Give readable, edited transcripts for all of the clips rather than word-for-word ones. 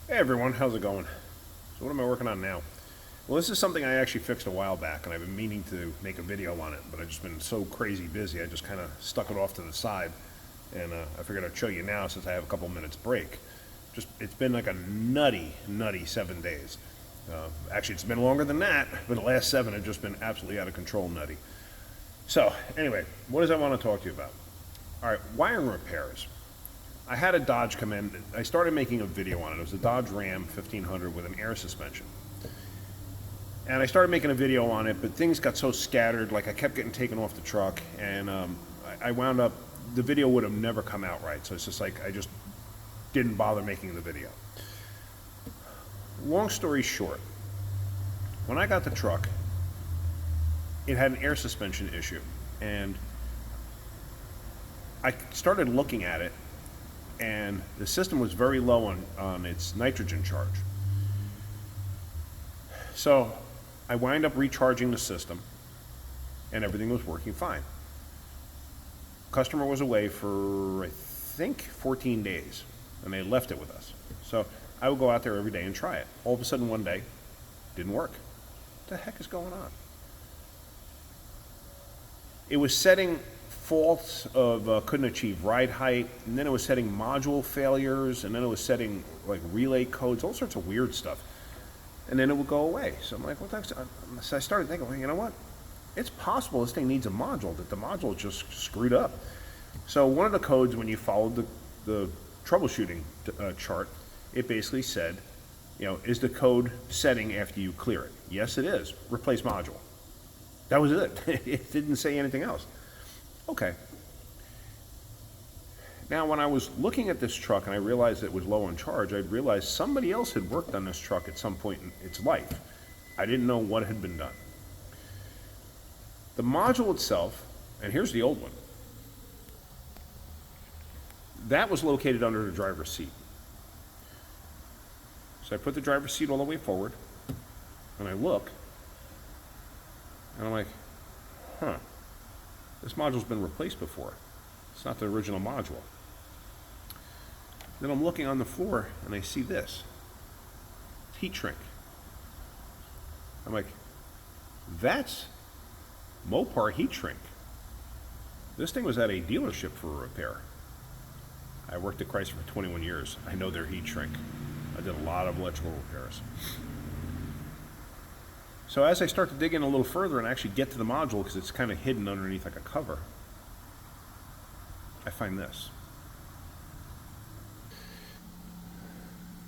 Hey everyone, how's it going? So what am I working on now? Well, this is something I actually fixed a while back, and I've been meaning to make a video on it, but I've just been so crazy busy, I just kind of stuck it off to the side, and I figured I'd show you now since I have a couple minutes break. It's been like a nutty 7 days. Actually, it's been longer than that, but the last 7 have just been absolutely out of control nutty. So, anyway, what does I want to talk to you about? All right, wiring repairs. I had a Dodge come in. I started making a video on it. It was a Dodge Ram 1500 with an air suspension. And I started making a video on it, but things got so scattered, like I kept getting taken off the truck, and I wound up, the video would have never come out right. So it's just like, I just didn't bother making the video. Long story short, when I got the truck, it had an air suspension issue. And I started looking at it, and the system was very low on its nitrogen charge. So I wind up recharging the system, and everything was working fine. Customer was away for, I think, 14 days, and they left it with us. So I would go out there every day and try it. All of a sudden one day, didn't work. What the heck is going on? It was setting faults of couldn't achieve ride height, and then it was setting module failures, and then it was setting like relay codes, all sorts of weird stuff. And then it would go away. So I'm like, what the heck? So I started thinking, well, you know what? It's possible this thing needs a module, that the module just screwed up. So one of the codes, when you followed the troubleshooting chart, it basically said, you know, is the code setting after you clear it? Yes, it is. Replace module. That was it. It didn't say anything else. Okay. Now, when I was looking at this truck and I realized it was low on charge, I realized somebody else had worked on this truck at some point in its life. I didn't know what had been done. The module itself, and here's the old one, that was located under the driver's seat. So I put the driver's seat all the way forward, and I look, and I'm like, huh. This module's been replaced before. It's not the original module. Then I'm looking on the floor and I see this. Heat shrink. I'm like, that's Mopar heat shrink. This thing was at a dealership for a repair. I worked at Chrysler for 21 years. I know their heat shrink. I did a lot of electrical repairs. So as I start to dig in a little further and actually get to the module, because it's kind of hidden underneath like a cover, I find this.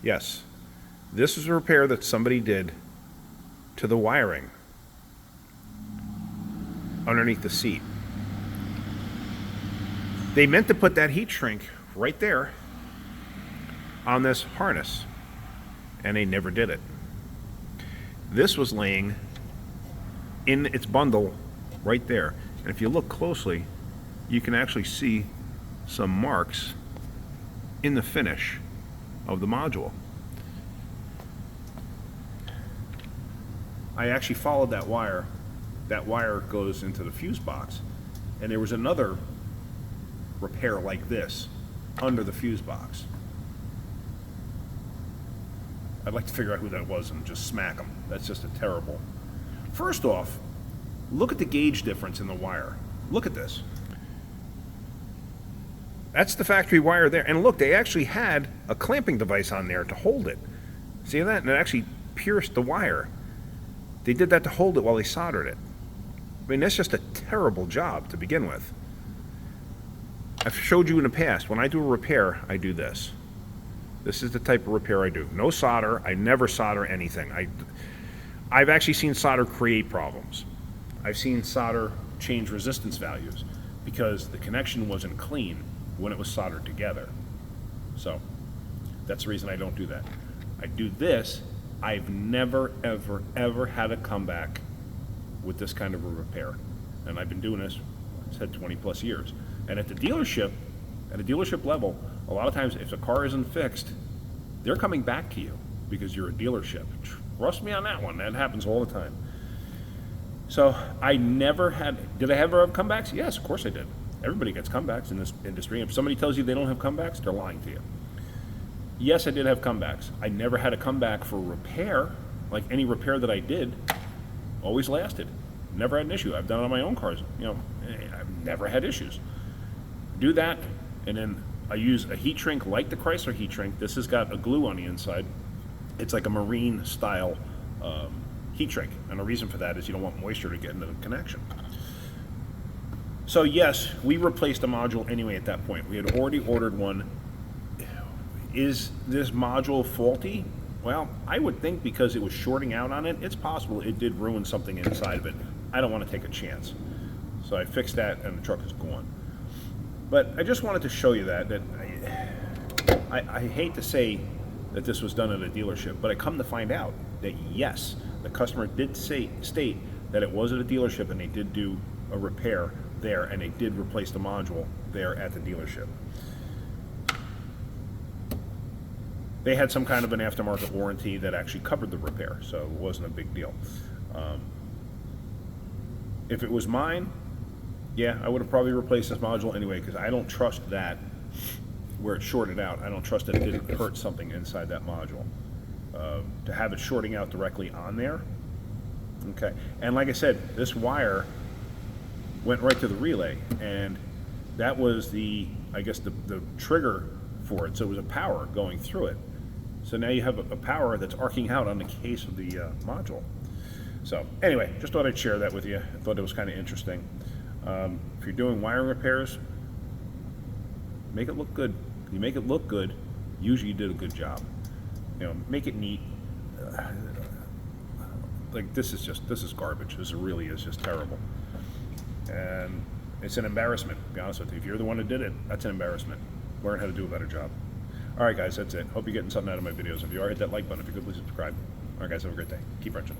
Yes, this is a repair that somebody did to the wiring underneath the seat. They meant to put that heat shrink right there on this harness, and they never did it. This was laying in its bundle right there. And if you look closely, you can actually see some marks in the finish of the module. I actually followed that wire. That wire goes into the fuse box. And there was another repair like this under the fuse box. I'd like to figure out who that was and just smack them. That's just a terrible. First off, look at the gauge difference in the wire. Look at this. That's the factory wire there. And look, they actually had a clamping device on there to hold it. See that? And it actually pierced the wire. They did that to hold it while they soldered it. I mean, that's just a terrible job to begin with. I've showed you in the past, when I do a repair, I do this. This is the type of repair I do. No solder. I never solder anything. I've actually seen solder create problems. I've seen solder change resistance values because the connection wasn't clean when it was soldered together. So that's the reason I don't do that. I do this. I've never, ever had a comeback with this kind of a repair. And I've been doing this, I said 20 plus years. And at a dealership level, a lot of times if the car isn't fixed, they're coming back to you because you're a dealership. Trust me on that one. That happens all the time. So I never had, did I ever have comebacks? Yes, of course I did. Everybody gets comebacks in this industry. If somebody tells you they don't have comebacks, they're lying to you. Yes, I did have comebacks. I never had a comeback for repair. Like any repair that I did, always lasted. Never had an issue. I've done it on my own cars. I've never had issues. Do that, and then I use a heat shrink like the Chrysler heat shrink. This has got a glue on the inside. It's like a marine style heat shrink, and the reason for that is you don't want moisture to get into the connection. So yes, we replaced the module anyway at that point. We had already ordered one. Is this module faulty? Well, I would think because it was shorting out on it, it's possible it did ruin something inside of it. I don't want to take a chance. So I fixed that and the truck is gone. But I just wanted to show you that I hate to say that this was done at a dealership, but I come to find out that yes, the customer did state that it was at a dealership and they did do a repair there and they did replace the module there at the dealership. They had some kind of an aftermarket warranty that actually covered the repair, so it wasn't a big deal. If it was mine, yeah, I would have probably replaced this module anyway, because I don't trust that where it shorted out. I don't trust that it didn't hurt something inside that module. To have it shorting out directly on there, okay. And like I said, this wire went right to the relay, and that was I guess the trigger for it. So it was a power going through it. So now you have a power that's arcing out on the case of the module. So anyway, just thought I'd share that with you. I thought it was kind of interesting. If you're doing wiring repairs, make it look good. If you make it look good, usually you did a good job. Make it neat. Like this is garbage. This really is just terrible. And it's an embarrassment, to be honest with you. If you're the one that did it, that's an embarrassment. Learn how to do a better job. All right, guys, that's it. Hope you're getting something out of my videos. If you are, hit that like button. If you could, please subscribe. All right, guys, have a great day. Keep wrenching.